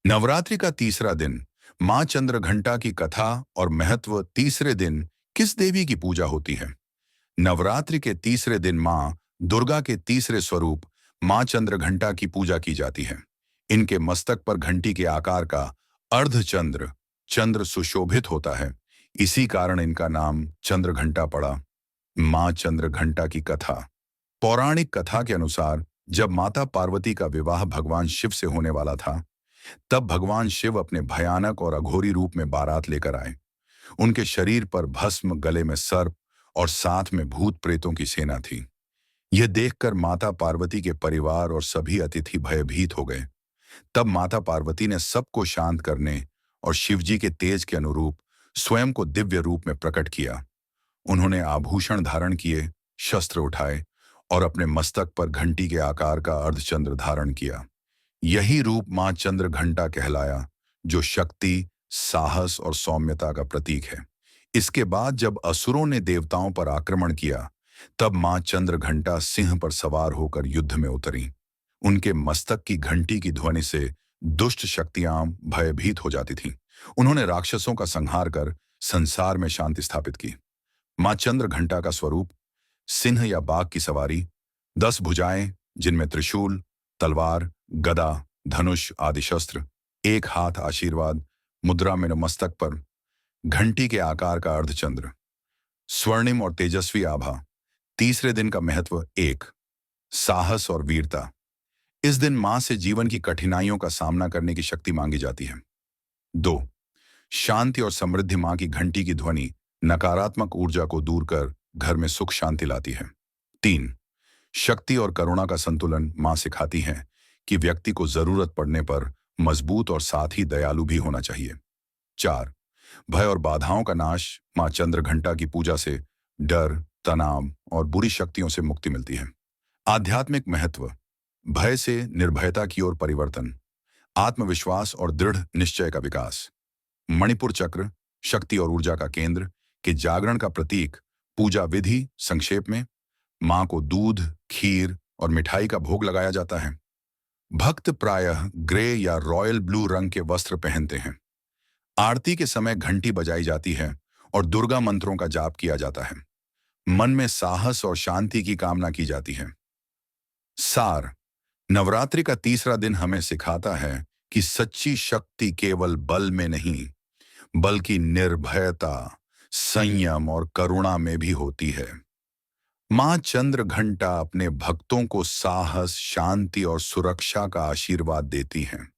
नवरात्रि का तीसरा दिन मां चंद्रघंटा की कथा और महत्व। तीसरे दिन किस देवी की पूजा होती है? नवरात्रि के तीसरे दिन मां दुर्गा के तीसरे स्वरूप मां चंद्रघंटा की पूजा की जाती है। इनके मस्तक पर घंटी के आकार का अर्धचंद्र चंद्र सुशोभित होता है। इसी कारण इनका नाम चंद्रघंटा पड़ा। मां चंद्रघंटा की कथा। पौराणिक कथा के अनुसार जब माता पार्वती का विवाह भगवान शिव से होने वाला था, तब भगवान शिव अपने भयानक और अघोरी रूप में बारात लेकर आए। उनके शरीर पर भस्म, गले में सर्प और साथ में भूत प्रेतों की सेना थी। यह देखकर माता पार्वती के परिवार और सभी अतिथि भयभीत हो गए। तब माता पार्वती ने सबको शांत करने और शिवजी के तेज के अनुरूप स्वयं को दिव्य रूप में प्रकट किया। उन्होंने आभूषण धारण किए, शस्त्र उठाए और अपने मस्तक पर घंटी के आकार का अर्धचंद्र धारण किया। यही रूप मां चंद्रघंटा कहलाया, जो शक्ति, साहस और सौम्यता का प्रतीक है। इसके बाद जब असुरों ने देवताओं पर आक्रमण किया, तब मां चंद्रघंटा सिंह पर सवार होकर युद्ध में उतरी। उनके मस्तक की घंटी की ध्वनि से दुष्ट शक्तियां भयभीत हो जाती थीं। उन्होंने राक्षसों का संहार कर संसार में शांति स्थापित की। मां चंद्रघंटा का स्वरूप सिंह या बाघ की सवारी, 10 भुजाएं जिनमें त्रिशूल, तलवार, गदा, धनुष आदि शस्त्र, एक हाथ आशीर्वाद मुद्रा में मस्तक पर, घंटी के आकार का अर्धचंद्र, स्वर्णिम और तेजस्वी आभा। तीसरे दिन का महत्व। 1, साहस और वीरता। इस दिन मां से जीवन की कठिनाइयों का सामना करने की शक्ति मांगी जाती है। 2, शांति और समृद्धि। मां की घंटी की ध्वनि नकारात्मक ऊर्जा को दूर कर घर में सुख शांति लाती है। 3, शक्ति और करुणा का संतुलन। मां सिखाती हैं कि व्यक्ति को जरूरत पड़ने पर मजबूत और साथ ही दयालु भी होना चाहिए। 4, भय और बाधाओं का नाश। मां चंद्रघंटा की पूजा से डर, तनाव और बुरी शक्तियों से मुक्ति मिलती है। आध्यात्मिक महत्व। भय से निर्भयता की ओर परिवर्तन, आत्मविश्वास और दृढ़ निश्चय का विकास। मणिपुर चक्र, शक्ति और ऊर्जा का केंद्र के जागरण का प्रतीक। पूजा विधि संक्षेप में, मां को दूध, खीर और मिठाई का भोग लगाया जाता है। भक्त प्रायः ग्रे या रॉयल ब्लू रंग के वस्त्र पहनते हैं। आरती के समय घंटी बजाई जाती है और दुर्गा मंत्रों का जाप किया जाता है। मन में साहस और शांति की कामना की जाती है। सार। नवरात्रि का तीसरा दिन हमें सिखाता है कि सच्ची शक्ति केवल बल में नहीं, बल्कि निर्भयता, संयम और करुणा में भी होती है। मां चंद्रघंटा अपने भक्तों को साहस, शांति और सुरक्षा का आशीर्वाद देती हैं।